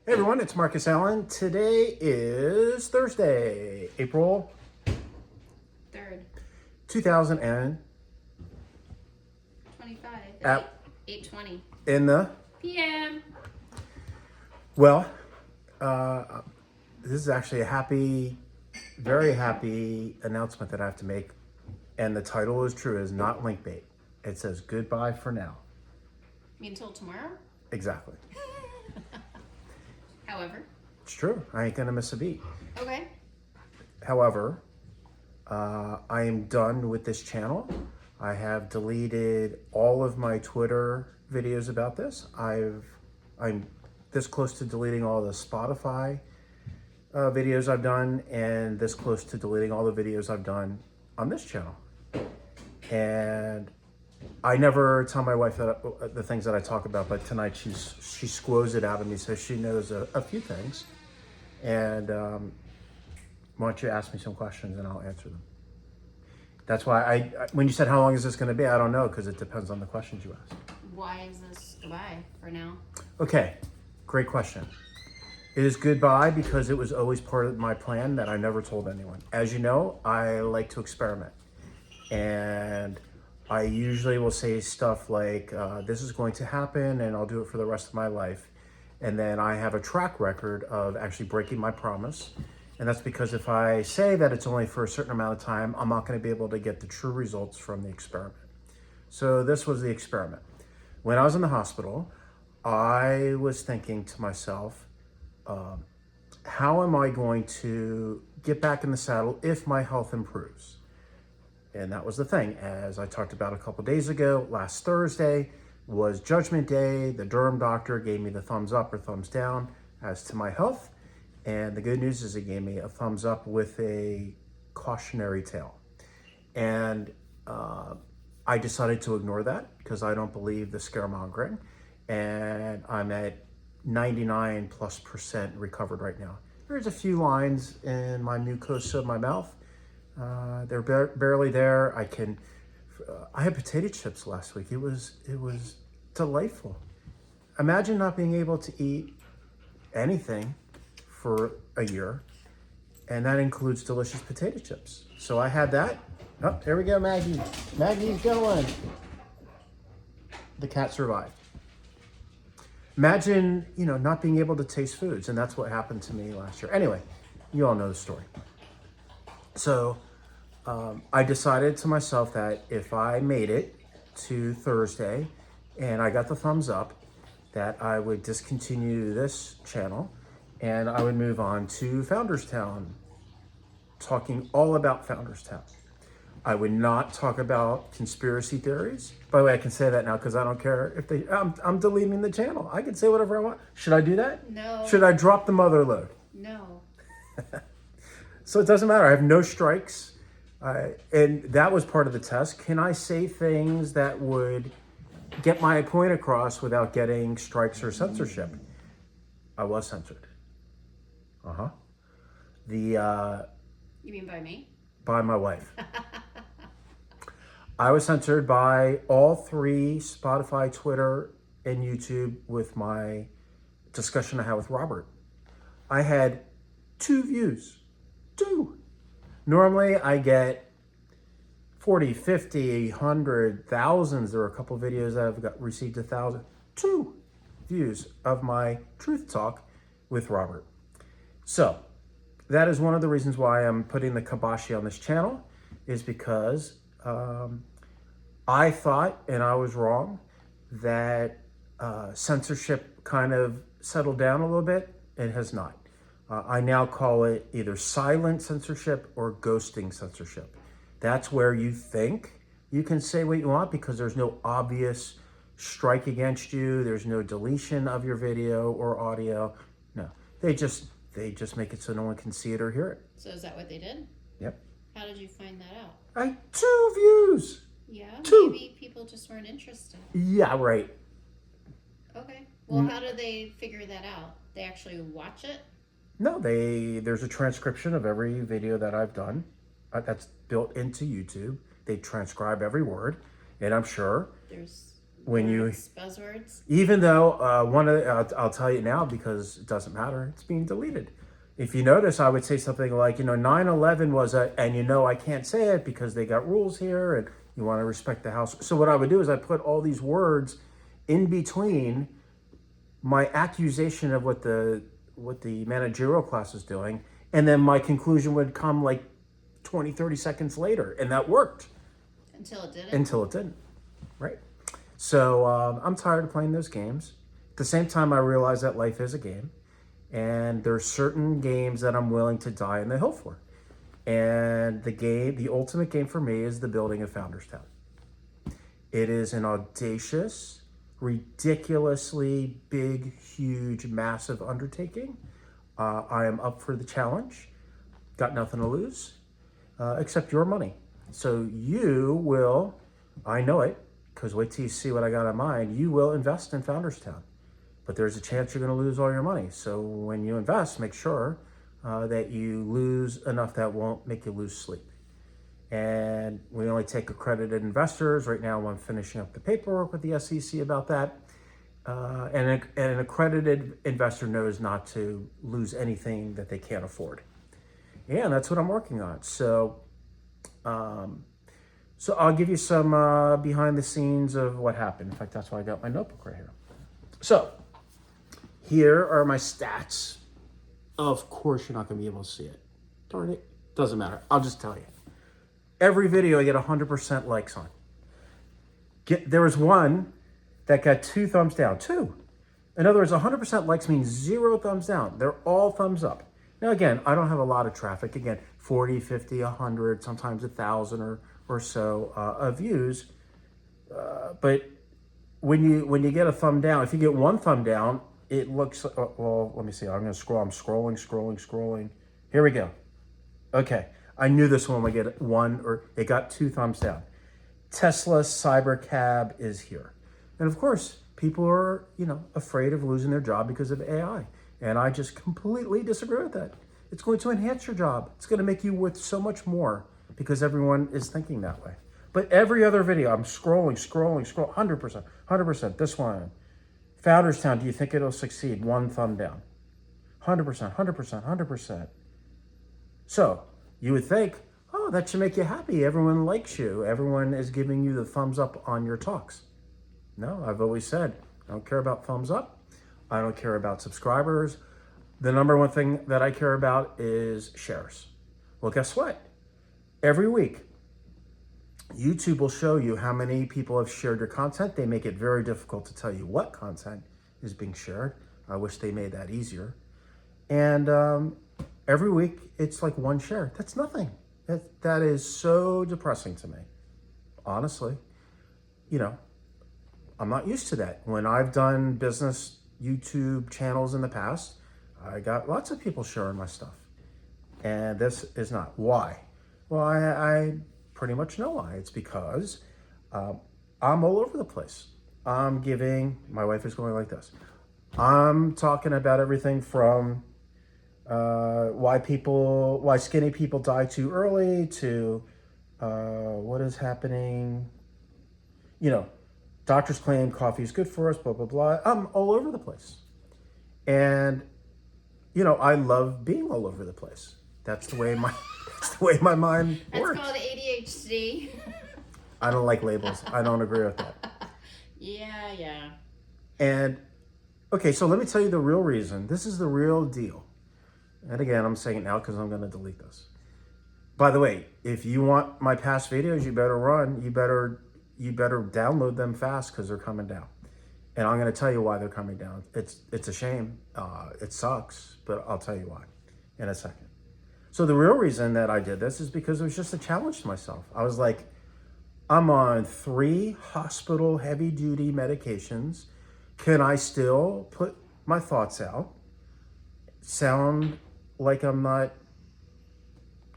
Hey everyone, it's Marcus Allen. Today is Thursday, April 3rd, 2000 25 at 8:20 in the p.m. well, this is actually a very happy announcement that I have to make, and the title is true, is not link bait. It says goodbye for now. Until tomorrow. Exactly. However, It's true. I ain't gonna miss a beat. okay. However, I am done with this channel. I have deleted all of my Twitter videos about this. I'm this close to deleting all the Spotify videos I've done, and this close to deleting all the videos I've done on this channel. And I never tell my wife that the things that I talk about, but tonight she squoze it out of me, so she knows a few things. And why don't you ask me some questions and I'll answer them. That's why I when you said how long is this going to be, I don't know, because it depends on the questions you ask. Why is this goodbye for now? Okay, great question. It is goodbye because it was always part of my plan that I never told anyone. As you know, I like to experiment. And I usually will say stuff like, this is going to happen and I'll do it for the rest of my life. And then I have a track record of actually breaking my promise. And that's because if I say that it's only for a certain amount of time, I'm not going to be able to get the true results from the experiment. So this was the experiment. When I was in the hospital, I was thinking to myself, how am I going to get back in the saddle if my health improves? And that was the thing. As I talked about a couple days ago, last Thursday was Judgment Day. The derm doctor gave me the thumbs up or thumbs down as to my health. And the good news is he gave me a thumbs up with a cautionary tale. And I decided to ignore that because I don't believe the scaremongering. And I'm at 99+% recovered right now. There's a few lines in my mucosa of my mouth. They're barely there. I had potato chips last week. It was delightful. Imagine not being able to eat anything for a year, and that includes delicious potato chips. So I had that. Oh, there we go, Maggie. Maggie's going. The cat survived. Imagine, not being able to taste foods, and that's what happened to me last year. Anyway, you all know the story. So I decided to myself that if I made it to Thursday and I got the thumbs up, that I would discontinue this channel and I would move on to Founders Town, talking all about Founders Town. I would not talk about conspiracy theories. By the way, I can say that now because I don't care if I'm deleting the channel. I can say whatever I want. Should I do that? No. Should I drop the mother load? No. So it doesn't matter. I have no strikes. And that was part of the test. Can I say things that would get my point across without getting strikes or censorship? I was censored. You mean by me? By my wife. I was censored by all three Spotify, Twitter, and YouTube with my discussion I had with Robert. I had 2 views. 2. Normally I get 40, 50, 100, thousands. There were a couple of videos that I've received 1,000. 2 views of my truth talk with Robert. So that is one of the reasons why I'm putting the kibosh on this channel, is because I thought, and I was wrong, that censorship kind of settled down a little bit. It has not. I now call it either silent censorship or ghosting censorship. That's where you think you can say what you want because there's no obvious strike against you. There's no deletion of your video or audio. No, they just make it so no one can see it or hear it. So is that what they did? Yep. How did you find that out? 2 views. Yeah, 2. Maybe people just weren't interested. Yeah, right. Okay. Well, how do they figure that out? They actually watch it? No, there's a transcription of every video that I've done. That's built into YouTube. They transcribe every word, and I'm sure There's when you, buzzwords. even though one of I'll tell you now because it doesn't matter, it's being deleted. If you notice, I would say something like, 9/11 was and I can't say it because they got rules here and you want to respect the house. So what I would do is I put all these words in between my accusation of what the managerial class is doing, and then my conclusion would come like 20, 30 seconds later, and that worked. Until it didn't. Until it didn't, right? So I'm tired of playing those games. At the same time, I realize that life is a game, and there's certain games that I'm willing to die on the hill for. And the ultimate game for me is the building of Founders Town. It is an audacious, ridiculously big, huge, massive undertaking. I am up for the challenge. Got nothing to lose, except your money. So you will, I know it, because wait till you see what I got in mind, you will invest in Founders Town. But there's a chance you're going to lose all your money. So when you invest, make sure that you lose enough that won't make you lose sleep. And we only take accredited investors. Right now I'm finishing up the paperwork with the SEC about that. And an accredited investor knows not to lose anything that they can't afford. Yeah, and that's what I'm working on. So I'll give you some behind the scenes of what happened. In fact, that's why I got my notebook right here. So here are my stats. Of course, you're not going to be able to see it. Darn it. Doesn't matter. I'll just tell you. Every video I get 100% likes on. There was one that got 2 thumbs down. 2. In other words, 100% likes means 0 thumbs down. They're all thumbs up. Now, again, I don't have a lot of traffic. Again, 40, 50, 100, sometimes 1,000 or so of views. But when you get a thumb down, if you get 1 thumb down, it looks, well, let me see. I'm going to scroll. I'm scrolling. Here we go. Okay. I knew this one would get 1, or it got 2 thumbs down. Tesla Cybercab is here. And of course, people are, afraid of losing their job because of AI. And I just completely disagree with that. It's going to enhance your job. It's going to make you worth so much more because everyone is thinking that way. But every other video, I'm scrolling, 100%. This one. Founders Town, do you think it'll succeed? 1 thumb down. 100%. So, you would think, oh, that should make you happy. Everyone likes you. Everyone is giving you the thumbs up on your talks. No, I've always said, I don't care about thumbs up. I don't care about subscribers. The number one thing that I care about is shares. Well, guess what? Every week, YouTube will show you how many people have shared your content. They make it very difficult to tell you what content is being shared. I wish they made that easier. And every week, it's like 1 share. That's nothing. That is so depressing to me. Honestly, I'm not used to that. When I've done business YouTube channels in the past, I got lots of people sharing my stuff. And this is not. Why? Well, I pretty much know why. It's because I'm all over the place. My wife is going like this. I'm talking about everything from why skinny people die too early to what is happening. Doctors claim coffee is good for us, blah, blah, blah. I'm all over the place. And, I love being all over the place. That's the way my mind works. That's called ADHD. I don't like labels. I don't agree with that. Yeah. And, okay, so let me tell you the real reason. This is the real deal. And again, I'm saying it now because I'm going to delete this. By the way, if you want my past videos, you better download them fast because they're coming down. And I'm going to tell you why they're coming down. It's a shame. It sucks, but I'll tell you why in a second. So the real reason that I did this is because it was just a challenge to myself. I was like, I'm on 3 hospital heavy-duty medications. Can I still put my thoughts out? Sound like I'm not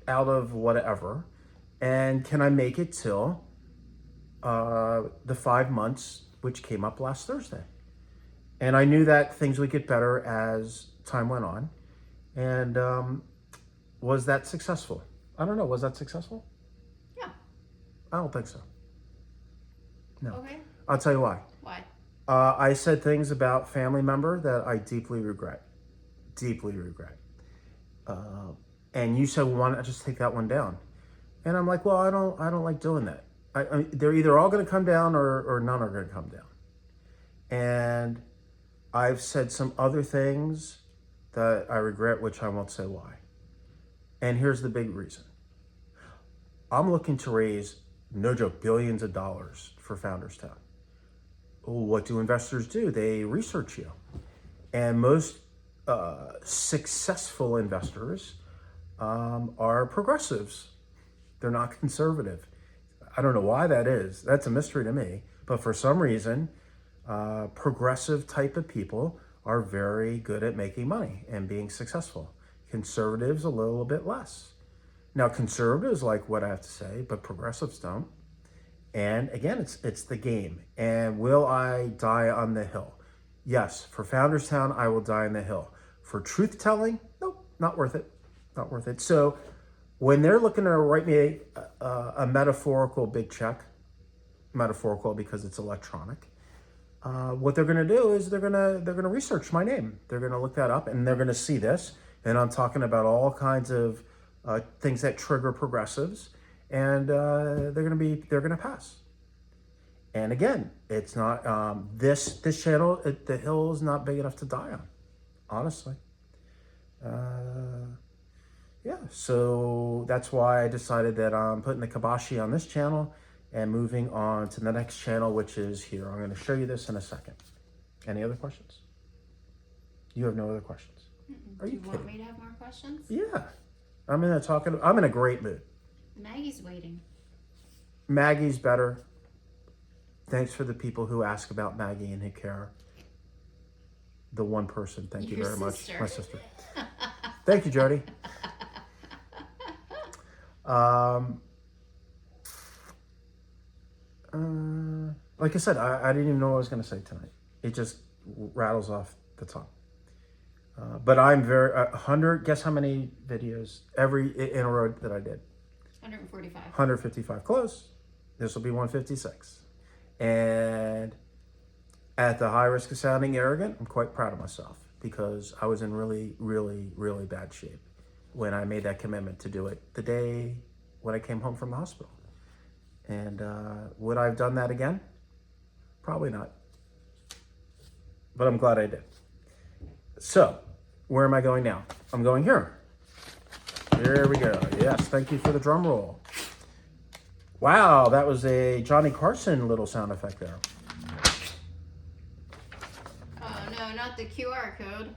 out of whatever? And can I make it till the 5 months, which came up last Thursday? And I knew that things would get better as time went on. And was that successful? I don't know. Was that successful? Yeah. I don't think so. No. Okay. I'll tell you why. Why? I said things about family member that I deeply regret. Deeply regret. And you said, well, why not just take that one down? And I'm like, well, I don't like doing that. They're either all going to come down or none are going to come down. And I've said some other things that I regret, which I won't say why. And here's the big reason. I'm looking to raise, no joke, billions of dollars for Founders Town. What do investors do? They research you. And most successful investors are progressives. They're not conservative. I don't know why that is. That's a mystery to me. But for some reason, progressive type of people are very good at making money and being successful. Conservatives a little bit less. Now, conservatives like what I have to say, but progressives don't. And again, it's the game. And will I die on the hill? Yes, for Founders Town, I will die on the hill. For truth telling, nope, not worth it. Not worth it. So when they're looking to write me a metaphorical big check, metaphorical because it's electronic, what they're going to do is they're going to research my name. They're going to look that up and they're going to see this. And I'm talking about all kinds of things that trigger progressives, and they're going to pass. And again, it's not this channel. The hill is not big enough to die on, honestly. Yeah, so that's why I decided that I'm putting the kibosh on this channel and moving on to the next channel, which is here. I'm going to show you this in a second. Any other questions? You have no other questions? Are you want me to have more questions? Yeah. I'm in a great mood. Maggie's waiting. Maggie's better. Thanks for the people who ask about Maggie and who care. The one person, thank you very much. My sister. Thank you, Jody. Like I said, I didn't even know what I was going to say tonight. It just rattles off the tongue. But I'm very 100. Guess how many videos in a row that I did? 145. 155. Close. This will be 156. And at the high risk of sounding arrogant, I'm quite proud of myself because I was in really, really, really bad shape when I made that commitment to do it the day when I came home from the hospital. And would I have done that again? Probably not. But I'm glad I did. So, where am I going now? I'm going here. Here we go. Yes, thank you for the drum roll. Wow, that was a Johnny Carson little sound effect there. Oh no, not the QR code.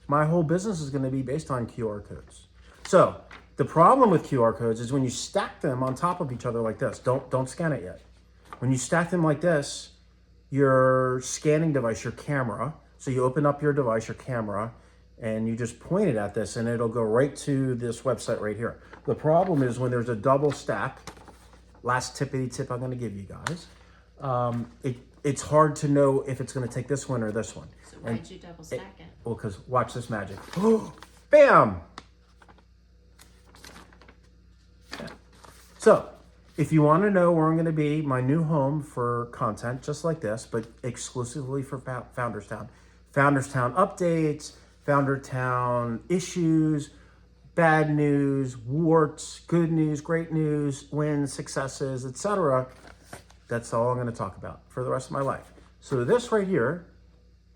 My whole business is going to be based on QR codes. So, the problem with QR codes is when you stack them on top of each other like this. Don't scan it yet. When you stack them like this, your scanning device, your camera, so you open up your device, your camera, and you just point it at this and it'll go right to this website right here. The problem is when there's a double stack, last tippity tip I'm going to give you guys, it's hard to know if it's going to take this one or this one. So why'd you double stack it? Well, because watch this magic. Bam! So, if you want to know where I'm going to be, my new home for content, just like this, but exclusively for Founders Town. Founders Town updates, Founders Town issues, bad news, warts, good news, great news, wins, successes, etc. That's all I'm going to talk about for the rest of my life. So this right here,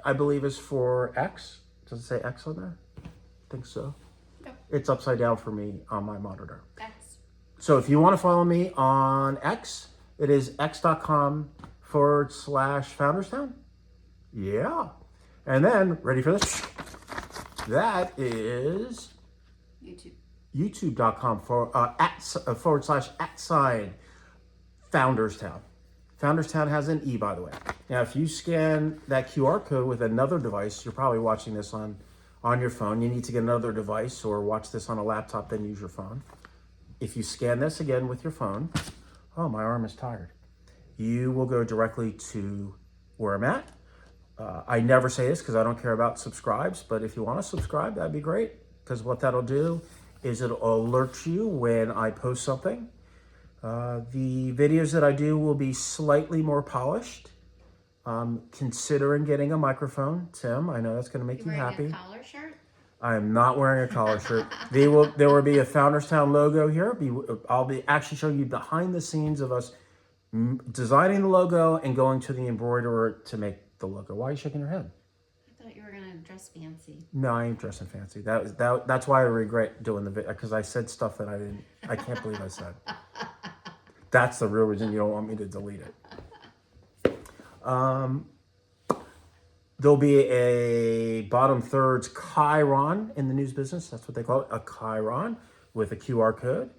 I believe is for X. Does it say X on there? I think so. Yep. It's upside down for me on my monitor. X. So if you want to follow me on X, it is x.com/FoundersTown. Yeah. And then, ready for this? That is YouTube. youtube.com/@sign FoundersTown. Founderstown has an E, by the way. Now, if you scan that QR code with another device, you're probably watching this on your phone. You need to get another device or watch this on a laptop, then use your phone. If you scan this again with your phone, oh, my arm is tired. You will go directly to where I'm at. I never say this because I don't care about subscribes, but if you want to subscribe, that'd be great. Because what that'll do is it'll alert you when I post something. The videos that I do will be slightly more polished. Considering getting a microphone, Tim. I know that's going to make You you wearing happy. a collar shirt? I am not wearing a collar shirt. There will be a Founderstown logo here. I'll be actually showing you behind the scenes of us designing the logo and going to the embroiderer to make the logo. Why are you shaking your head? I thought you were gonna dress fancy. No, I ain't dressing fancy. That's why I regret doing the video, because I said stuff that I can't believe I said. That's the real reason you don't want me to delete it. There'll be a bottom thirds Chiron in the news business. That's what they call it, a Chiron with a QR code.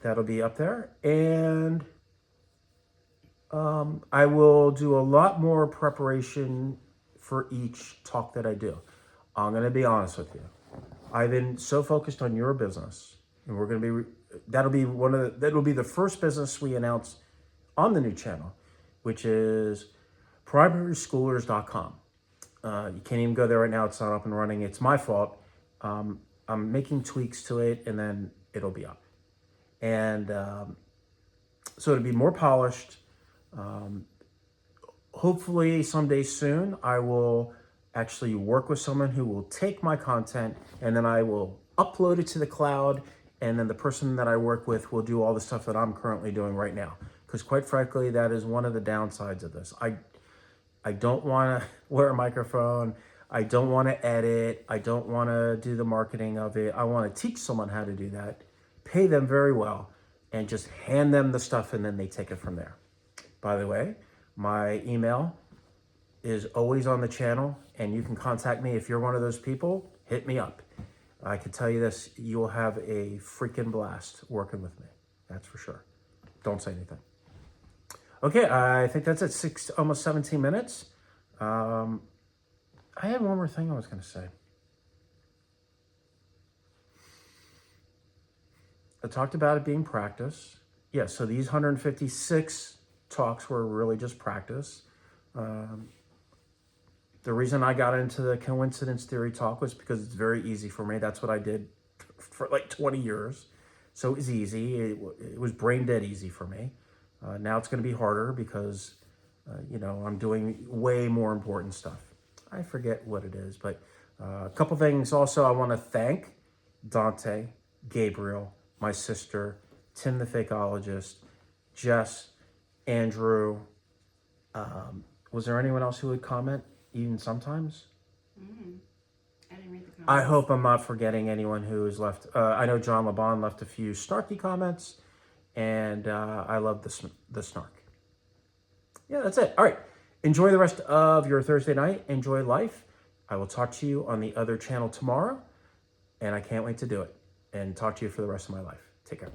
That'll be up there. And I will do a lot more preparation for each talk that I do. I'm going to be honest with you. I've been so focused on your business, and we're going to be, that'll be the first business we announce on the new channel, which is primaryschoolers.com. You can't even go there right now. It's not up and running. It's my fault. I'm making tweaks to it, and then it'll be up. And so it'll be more polished. Hopefully someday soon, I will actually work with someone who will take my content, and then I will upload it to the cloud, and then the person that I work with will do all the stuff that I'm currently doing right now. Because quite frankly, that is one of the downsides of this. I don't want to wear a microphone. I don't want to edit. I don't want to do the marketing of it. I want to teach someone how to do that, pay them very well, and just hand them the stuff, and then they take it from there. By the way, my email is always on the channel, and you can contact me if you're one of those people. Hit me up. I can tell you this, you will have a freaking blast working with me. That's for sure. Don't say anything. Okay, I think that's it. Almost 17 minutes. I had one more thing I was going to say. I talked about it being practice. Yeah, so these 156 talks were really just practice. The reason I got into the coincidence theory talk was because it's very easy for me. That's what I did for like 20 years. So it was easy. It was brain dead easy for me. Now it's going to be harder because, I'm doing way more important stuff. I forget what it is, but a couple things. Also, I want to thank Dante, Gabriel, my sister, Tim the Fakeologist, Jess, Andrew. Was there anyone else who would comment even sometimes? I didn't read the comments. I hope I'm not forgetting anyone who has left. I know John LeBon left a few snarky comments, and I love the snark. Yeah, that's it. All right. Enjoy the rest of your Thursday night. Enjoy life. I will talk to you on the other channel tomorrow, and I can't wait to do it and talk to you for the rest of my life. Take care.